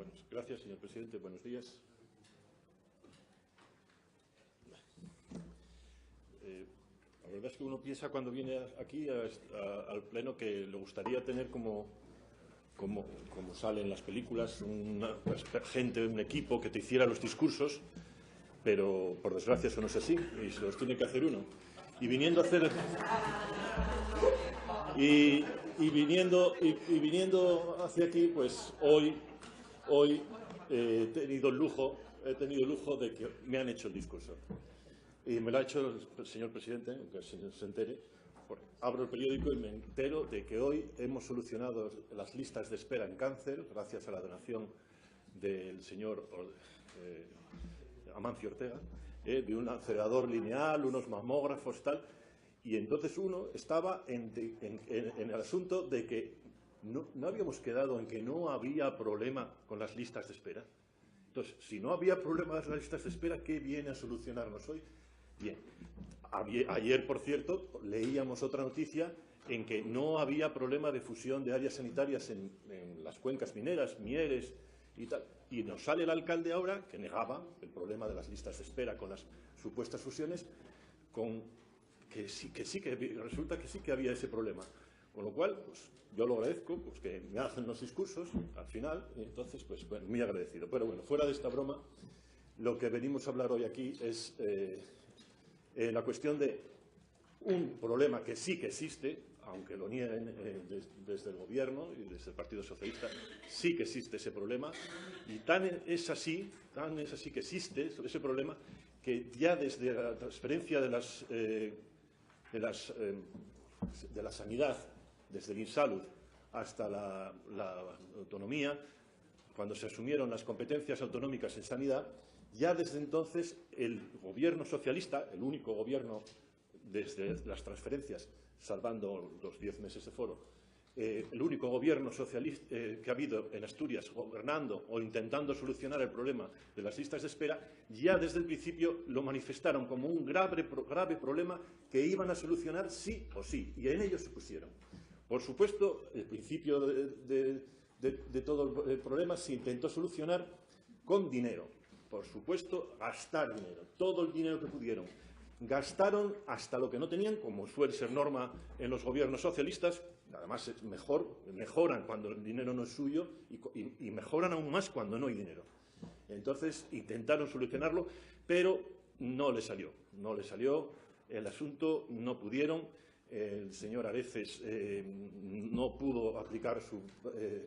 Bueno, gracias, señor presidente. Buenos días. La verdad es que uno piensa cuando viene aquí al Pleno que le gustaría tener como sale en las películas, una gente, un equipo que te hiciera los discursos, pero por desgracia eso no es así y se los tiene que hacer uno. Y viniendo a hacer... Y viniendo hacia aquí, pues hoy he tenido el lujo de que me han hecho el discurso. Y me lo ha hecho el señor presidente, aunque se entere. Abro el periódico y me entero de que hoy hemos solucionado las listas de espera en cáncer, gracias a la donación del señor Amancio Ortega, de un acelerador lineal, unos mamógrafos, tal. Y entonces uno estaba en el asunto de que no habíamos quedado en que no había problema con las listas de espera. Entonces, si no había problema con las listas de espera, ¿qué viene a solucionarnos hoy? Bien, ayer, por cierto, leíamos otra noticia en que no había problema de fusión de áreas sanitarias en las cuencas mineras, Mieres y tal. Y nos sale el alcalde ahora, que negaba el problema de las listas de espera con las supuestas fusiones, que resulta que sí que había ese problema. Con lo cual, pues, yo lo agradezco, pues, que me hacen los discursos al final, y entonces, pues, bueno, muy agradecido. Pero bueno, fuera de esta broma, lo que venimos a hablar hoy aquí es la cuestión de un problema que sí que existe, aunque lo nieguen desde el Gobierno y desde el Partido Socialista, sí que existe ese problema, y tan es así que existe ese problema, que ya desde la transferencia de la sanidad, desde el INSALUD hasta la autonomía, cuando se asumieron las competencias autonómicas en sanidad, ya desde entonces el Gobierno socialista, el único gobierno desde las transferencias, salvando los 10 meses de foro, el único gobierno socialista que ha habido en Asturias gobernando o intentando solucionar el problema de las listas de espera, ya desde el principio lo manifestaron como un grave problema que iban a solucionar sí o sí, y en ello se pusieron. Por supuesto, el principio de todo el problema se intentó solucionar con dinero. Por supuesto, gastar dinero, todo el dinero que pudieron. Gastaron hasta lo que no tenían, como suele ser norma en los gobiernos socialistas. Además, mejoran cuando el dinero no es suyo y mejoran aún más cuando no hay dinero. Entonces, intentaron solucionarlo, pero no les salió. No les salió el asunto, no pudieron. El señor Areces no pudo aplicar su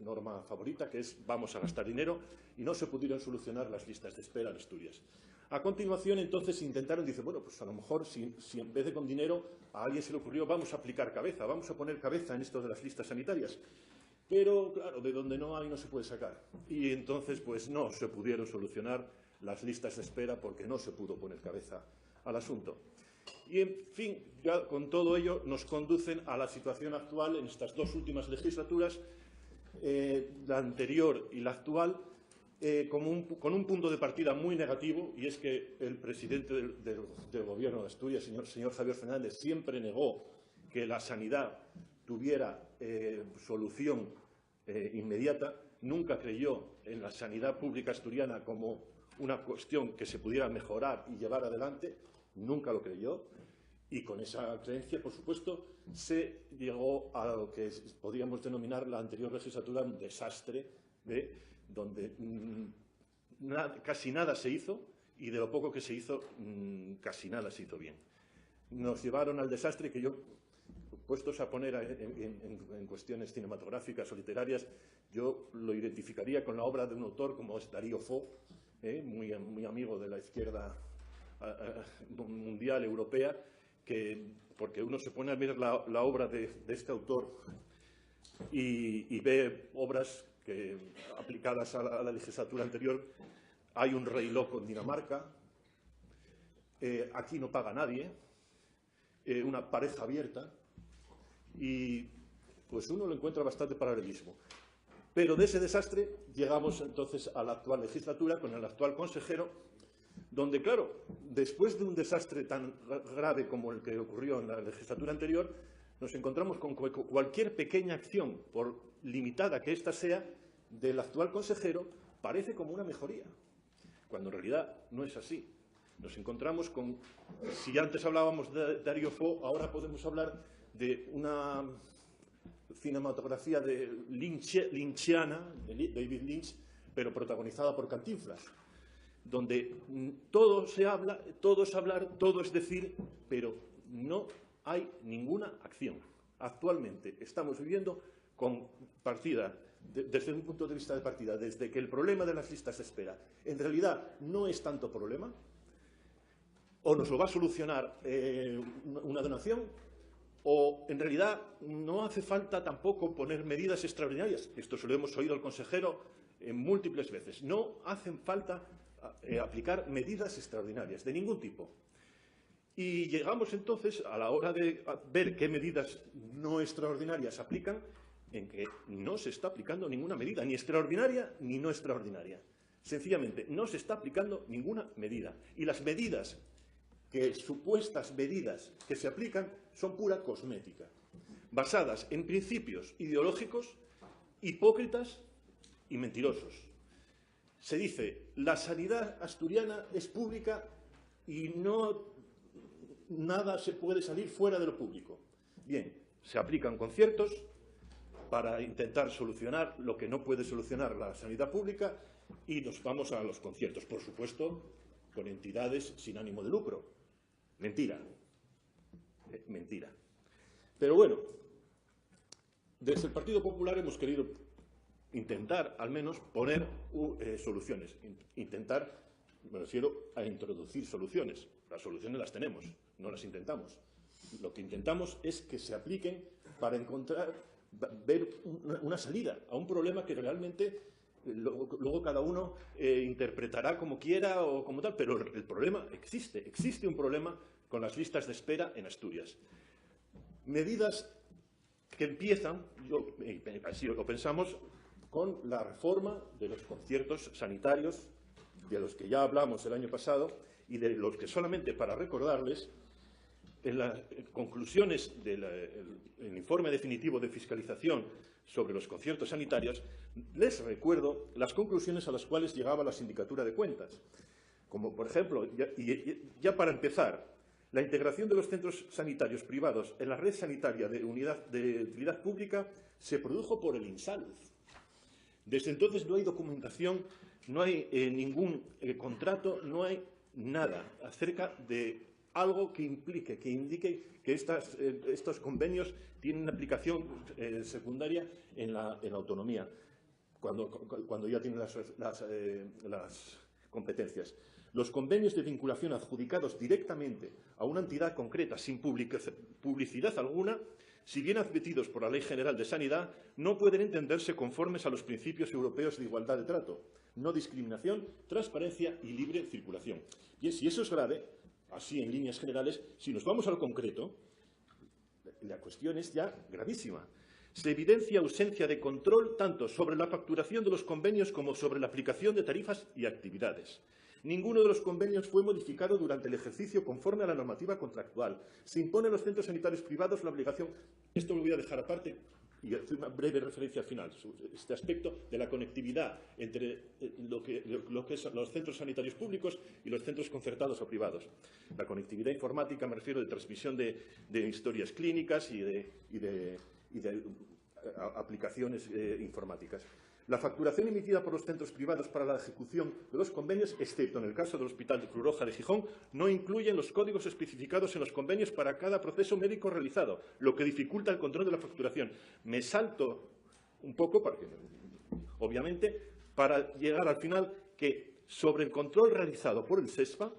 norma favorita, que es vamos a gastar dinero, y no se pudieron solucionar las listas de espera en Asturias. A continuación, entonces, intentaron, dice, bueno, pues a lo mejor si en vez de con dinero a alguien se le ocurrió, vamos a aplicar cabeza, vamos a poner cabeza en esto de las listas sanitarias. Pero, claro, de donde no hay no se puede sacar. Y entonces, pues no se pudieron solucionar las listas de espera porque no se pudo poner cabeza al asunto. Y, en fin, ya con todo ello nos conducen a la situación actual en estas dos últimas legislaturas, la anterior y la actual, con un punto de partida muy negativo, y es que el presidente del Gobierno de Asturias, señor Javier Fernández, siempre negó que la sanidad tuviera solución inmediata, nunca creyó en la sanidad pública asturiana como una cuestión que se pudiera mejorar y llevar adelante, nunca lo creyó, y con esa creencia, por supuesto, se llegó a lo que podríamos denominar la anterior legislatura un desastre, donde casi nada se hizo, y de lo poco que se hizo, casi nada se hizo bien. Nos llevaron al desastre que yo, puestos a poner en cuestiones cinematográficas o literarias, yo lo identificaría con la obra de un autor como es Darío Fo, muy amigo de la izquierda mundial, europea, porque uno se pone a ver la obra de este autor y ve obras que, aplicadas a la legislatura anterior. Hay un rey loco en Dinamarca, aquí no paga nadie, una pareja abierta, y pues uno lo encuentra bastante paralelismo. Pero de ese desastre llegamos entonces a la actual legislatura con el actual consejero, donde, claro, después de un desastre tan grave como el que ocurrió en la legislatura anterior, nos encontramos con cualquier pequeña acción, por limitada que ésta sea, del actual consejero parece como una mejoría, cuando en realidad no es así. Nos encontramos con, si antes hablábamos de Dario Fo, ahora podemos hablar de una cinematografía lynchiana, de David Lynch, pero protagonizada por Cantinflas, donde todo se habla, todo es hablar, todo es decir, pero no hay ninguna acción. Actualmente estamos viviendo con partida, desde un punto de vista de partida, desde que el problema de las listas de espera en realidad no es tanto problema, o nos lo va a solucionar una donación, o en realidad no hace falta tampoco poner medidas extraordinarias. Esto se lo hemos oído al consejero múltiples veces. No hacen falta aplicar medidas extraordinarias de ningún tipo. Y llegamos entonces, a la hora de ver qué medidas no extraordinarias aplican, en que no se está aplicando ninguna medida, ni extraordinaria ni no extraordinaria. Sencillamente, no se está aplicando ninguna medida. Y las medidas, supuestas medidas que se aplican, son pura cosmética, basadas en principios ideológicos, hipócritas y mentirosos. Se dice, la sanidad asturiana es pública y nada se puede salir fuera de lo público. Bien, se aplican conciertos para intentar solucionar lo que no puede solucionar la sanidad pública y nos vamos a los conciertos, por supuesto, con entidades sin ánimo de lucro. Mentira. Mentira. Pero bueno, desde el Partido Popular hemos querido intentar, al menos, poner soluciones. Intentar, me refiero a introducir soluciones. Las soluciones las tenemos, no las intentamos. Lo que intentamos es que se apliquen para ver una salida a un problema que realmente luego cada uno interpretará como quiera o como tal, pero el problema existe. Existe un problema con las listas de espera en Asturias. Medidas que empiezan, así lo pensamos, con la reforma de los conciertos sanitarios, de los que ya hablamos el año pasado, y de los que solamente para recordarles, en las conclusiones del informe definitivo de fiscalización sobre los conciertos sanitarios, les recuerdo las conclusiones a las cuales llegaba la Sindicatura de Cuentas. Como, por ejemplo, ya para empezar, la integración de los centros sanitarios privados en la red sanitaria de utilidad pública se produjo por el INSALUD. Desde entonces no hay documentación, no hay ningún contrato, no hay nada acerca de algo que implique, que indique que estos convenios tienen una aplicación secundaria en la autonomía, cuando ya tienen las competencias. Los convenios de vinculación adjudicados directamente a una entidad concreta sin publicidad alguna, si bien admitidos por la Ley General de Sanidad, no pueden entenderse conformes a los principios europeos de igualdad de trato, no discriminación, transparencia y libre circulación. Y si eso es grave, así en líneas generales, si nos vamos a lo concreto, la cuestión es ya gravísima. Se evidencia ausencia de control tanto sobre la facturación de los convenios como sobre la aplicación de tarifas y actividades. Ninguno de los convenios fue modificado durante el ejercicio conforme a la normativa contractual. Se impone a los centros sanitarios privados la obligación, esto lo voy a dejar aparte y hacer una breve referencia al final, este aspecto de la conectividad entre lo que son los centros sanitarios públicos y los centros concertados o privados. La conectividad informática, me refiero de transmisión de historias clínicas y de aplicaciones informáticas. La facturación emitida por los centros privados para la ejecución de los convenios, excepto en el caso del Hospital de Cruz Roja de Gijón, no incluyen los códigos especificados en los convenios para cada proceso médico realizado, lo que dificulta el control de la facturación. Me salto un poco, obviamente, para llegar al final que sobre el control realizado por el SESPA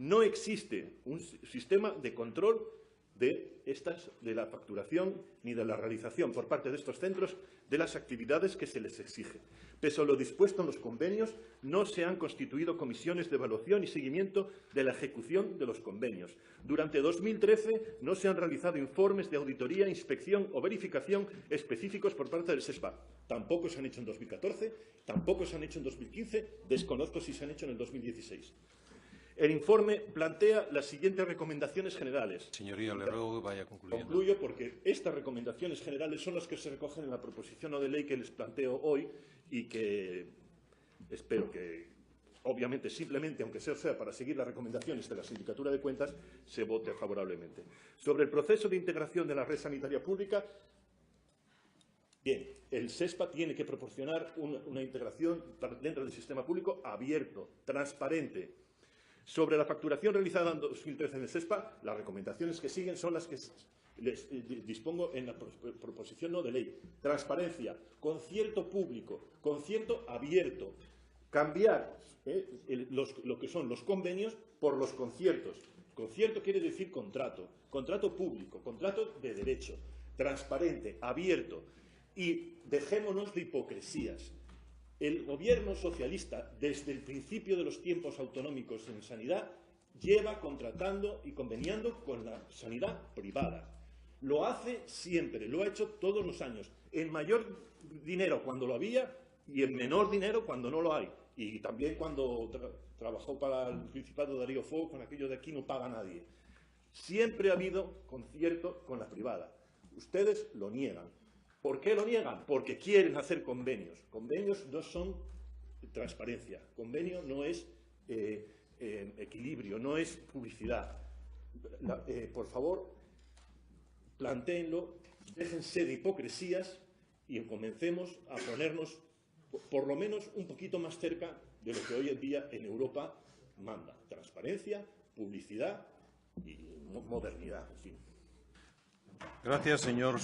no existe un sistema de control de la facturación ni de la realización por parte de estos centros de las actividades que se les exige. Pese a lo dispuesto en los convenios, no se han constituido comisiones de evaluación y seguimiento de la ejecución de los convenios. Durante 2013 no se han realizado informes de auditoría, inspección o verificación específicos por parte del SESPA. Tampoco se han hecho en 2014, tampoco se han hecho en 2015, desconozco si se han hecho en el 2016. El informe plantea las siguientes recomendaciones generales. Señoría, le ruego que vaya concluyendo. Concluyo porque estas recomendaciones generales son las que se recogen en la proposición no de ley que les planteo hoy y que espero que, obviamente, simplemente, aunque sea para seguir las recomendaciones de la Sindicatura de Cuentas, se vote favorablemente. Sobre el proceso de integración de la red sanitaria pública, bien, el SESPA tiene que proporcionar una integración dentro del sistema público abierto, transparente. Sobre la facturación realizada en 2013 en el SESPA, las recomendaciones que siguen son las que les dispongo en la proposición no de ley. Transparencia, concierto público, concierto abierto. Cambiar lo que son los convenios por los conciertos. Concierto quiere decir contrato, contrato público, contrato de derecho, transparente, abierto. Y dejémonos de hipocresías. El gobierno socialista, desde el principio de los tiempos autonómicos en sanidad, lleva contratando y conveniando con la sanidad privada. Lo hace siempre, lo ha hecho todos los años, en mayor dinero cuando lo había y en menor dinero cuando no lo hay. Y también cuando trabajó para el Principado de Darío Fo, con aquello de aquí no paga nadie. Siempre ha habido concierto con la privada. Ustedes lo niegan. ¿Por qué lo niegan? Porque quieren hacer convenios. Convenios no son transparencia. Convenio no es equilibrio, no es publicidad. Por favor, plantéenlo, déjense de hipocresías y comencemos a ponernos, por lo menos, un poquito más cerca de lo que hoy en día en Europa manda. Transparencia, publicidad y modernidad, en fin. Gracias, señor.